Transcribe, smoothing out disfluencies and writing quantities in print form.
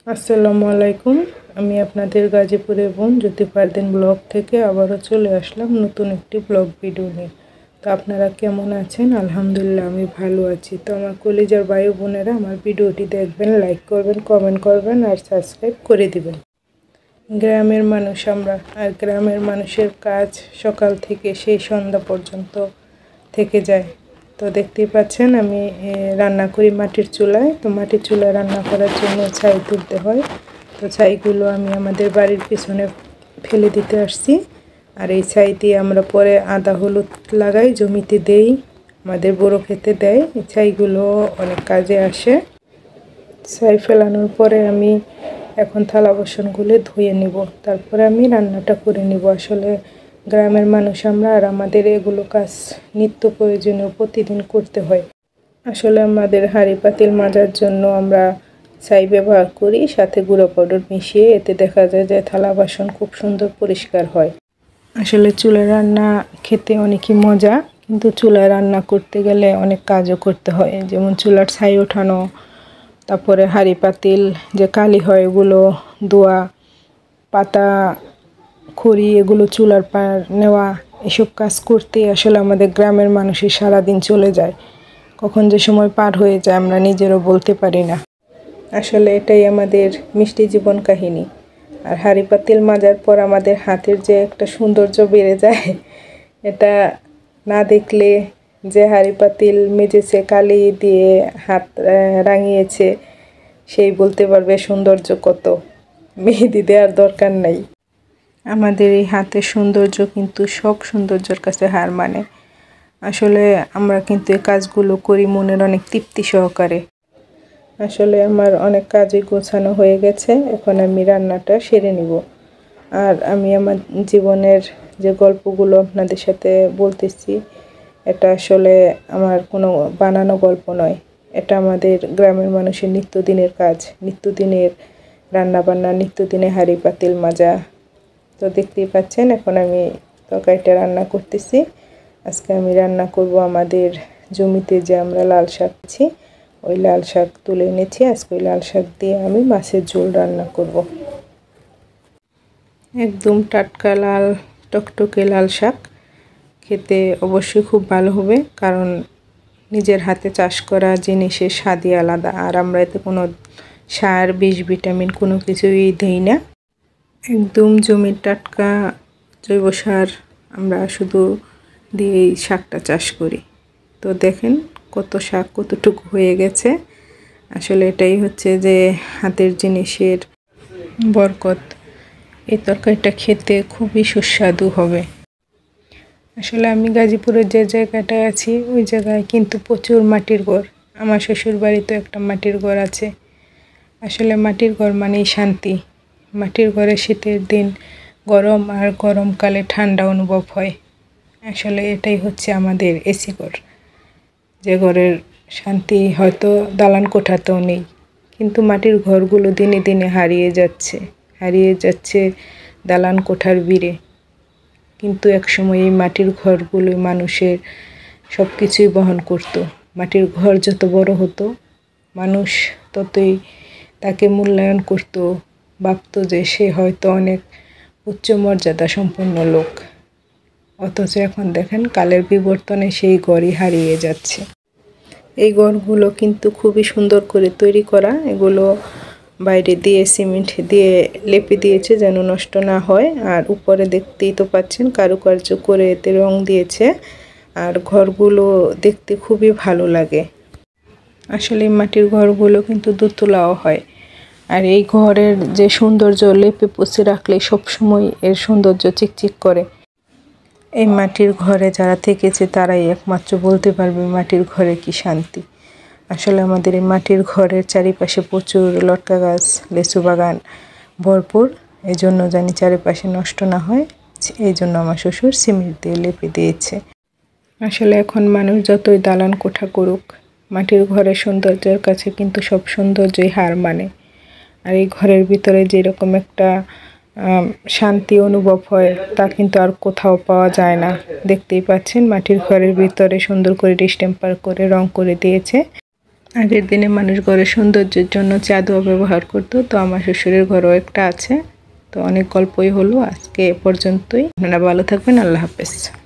আসসালামু আলাইকুম। আমি আপনাদের গাজীপুরের বোন জ্যোতি পারদিন ব্লগ থেকে আবারও চলে আসলাম নতুন একটি ব্লগ ভিডিও নিয়ে। তো আপনারা কেমন আছেন? আলহামদুলিল্লাহ আমি ভালো আছি। তো আমার কলিজার ভাই বোনেরা আমার ভিডিওটি দেখবেন, লাইক করবেন, কমেন্ট করবেন আর সাবস্ক্রাইব করে দিবেন। গ্রামের মানুষ আমরা, আর গ্রামের মানুষের কাজ সকাল থেকে সেই সন্ধ্যা পর্যন্ত থেকে যায়। তো দেখতেই পাচ্ছেন আমি রান্না করি মাটির চুলায়। তো মাটির চুলায় রান্না করার জন্য ছাই তুলতে হয়। তো ছাইগুলো আমি আমাদের বাড়ির পিছনে ফেলে দিতে আসছি। আর এই ছাই দিয়ে আমরা পরে আদা হলুদ লাগাই, জমিতে দেই, আমাদের বড় খেতে দেয়। এই ছাইগুলো অনেক কাজে আসে। ছাই ফেলানোর পরে আমি এখন থালা বাসনগুলো ধুয়ে নিব, তারপরে আমি রান্নাটা করে নিব। আসলে গ্রামের মানুষ আমরা, আর আমাদের এগুলো কাজ নিত্য প্রয়োজনীয়, প্রতিদিন করতে হয়। আসলে আমাদের হাঁড়ি পাতিল মাজার জন্য আমরা ছাই ব্যবহার করি, সাথে গুঁড়ো পাউডার মিশিয়ে। এতে দেখা যায় যে থালা বাসন খুব সুন্দর পরিষ্কার হয়। আসলে চুলায় রান্না খেতে অনেকই মজা, কিন্তু চুলায় রান্না করতে গেলে অনেক কাজও করতে হয়। যেমন চুলার ছাই ওঠানো, তারপরে হাঁড়ি পাতিল যে কালি হয় এগুলো ধোয়া, পাতা খড়ি এগুলো চুলার পার নেওয়া, এসব কাজ করতে আসলে আমাদের গ্রামের মানুষের সারাদিন চলে যায়। কখন যে সময় পার হয়ে যায় আমরা নিজেরও বলতে পারি না। আসলে এটাই আমাদের মিষ্টি জীবন কাহিনী। আর হাঁড়ি পাতিল মাজার পর আমাদের হাতের যে একটা সৌন্দর্য বেড়ে যায়, এটা না দেখলে, যে হাঁড়ি পাতিল মেজেছে, কালি দিয়ে হাত রাঙিয়েছে, সেই বলতে পারবে সৌন্দর্য কত। মেহেদি দেওয়ার দরকার নাই। আমাদের এই হাতের সৌন্দর্য কিন্তু সব সৌন্দর্যের কাছে হার মানে। আসলে আমরা কিন্তু এই কাজগুলো করি মনের অনেক তৃপ্তি সহকারে। আসলে আমার অনেক কাজই গোছানো হয়ে গেছে, এখন আমি রান্নাটা সেরে নিব। আর আমি আমার জীবনের যে গল্পগুলো আপনাদের সাথে বলতেছি, এটা আসলে আমার কোনো বানানো গল্প নয়। এটা আমাদের গ্রামের মানুষের নিত্যদিনের কাজ, নিত্যদিনের রান্নাবান্না, নিত্যদিনের হাঁড়ি পাতিল মাজা। তো দেখতেই পাচ্ছেন এখন আমি তরকারিটা রান্না করতেছি। আজকে আমি রান্না করব আমাদের জমিতে যে আমরা লাল শাক পেয়েছি, ওই লাল শাক তুলে এনেছি। আজকে ওই লাল শাক দিয়ে আমি মাছের ঝোল রান্না করব। একদম টাটকা লাল টকটকে লাল শাক, খেতে অবশ্যই খুব ভালো হবে, কারণ নিজের হাতে চাষ করা জিনিসের স্বাদই আলাদা। আর আমরা এতে কোনো সার, বিষ, ভিটামিন কোনো কিছুই দিই না। একদম জমির টাটকা জৈব সার আমরা শুধু দিয়েই শাকটা চাষ করি। তো দেখেন কত শাক কতটুকু হয়ে গেছে। আসলে এটাই হচ্ছে যে হাতের জিনিসের বরকত। এই তরকারিটা খেতে খুবই সুস্বাদু হবে। আসলে আমি গাজীপুরের যে জায়গাটায় আছি ওই জায়গায় কিন্তু প্রচুর মাটির ঘর। আমার শ্বশুর বাড়িতে একটা মাটির ঘর আছে। আসলে মাটির ঘর মানেই শান্তি। মাটির ঘরে শীতের দিন গরম, আর গরমকালে ঠান্ডা অনুভব হয়। আসলে এটাই হচ্ছে আমাদের এসি ঘর, যে ঘরের শান্তি হয়তো দালান কোঠাতেও নেই। কিন্তু মাটির ঘরগুলো দিনে দিনে হারিয়ে যাচ্ছে দালান কোঠার ভিড়ে। কিন্তু একসময় এই মাটির ঘরগুলো মানুষের সব কিছুই বহন করত। মাটির ঘর যত বড় হতো, মানুষ ততই তাকে মূল্যায়ন করত, ভাবত যে সে হয়তো অনেক উচ্চ মর্যাদা সম্পন্ন লোক। অথচ এখন দেখেন কালের বিবর্তনে সেই ঘরই হারিয়ে যাচ্ছে। এই ঘরগুলো কিন্তু খুবই সুন্দর করে তৈরি করা। এগুলো বাইরে দিয়ে সিমেন্ট দিয়ে লেপে দিয়েছে যেন নষ্ট না হয়। আর উপরে দেখতেই তো পাচ্ছেন কারুকার্য করে এতে রং দিয়েছে। আর ঘরগুলো দেখতে খুবই ভালো লাগে। আসলে মাটির ঘরগুলো কিন্তু দোতলাও হয়। আর এই ঘরের যে সৌন্দর্য, লেপে পুছে রাখলে সবসময় এর সৌন্দর্য চিকচিক করে। এই মাটির ঘরে যারা থেকেছে তারাই একমাত্র বলতে পারবে মাটির ঘরে কি শান্তি। আসলে আমাদের এই মাটির ঘরের চারিপাশে প্রচুর লটকা গাছ, লেচু বাগান ভরপুর। এই জন্য জানি চারিপাশে নষ্ট না হয়, এই জন্য আমার শ্বশুর সিমেন্ট দিয়ে লেপে দিয়েছে। আসলে এখন মানুষ যতই দালান কোঠা করুক, মাটির ঘরের সৌন্দর্যের কাছে কিন্তু সব সৌন্দর্যই হার মানে। আর এই ঘরের ভিতরে যেরকম একটা শান্তি অনুভব হয় তা কিন্তু আর কোথাও পাওয়া যায় না। দেখতেই পাচ্ছেন মাটির ঘরের ভিতরে সুন্দর করে ডিস্টেম্পার করে রং করে দিয়েছে। আগের দিনে মানুষ ঘরের সৌন্দর্যের জন্য চাঁদোয়া ব্যবহার করতো, তো আমার শ্বশুরের ঘরেও একটা আছে। তো অনেক গল্পই হলো, আজকে এ পর্যন্তই। আপনারা ভালো থাকবেন, আল্লাহ হাফেজ।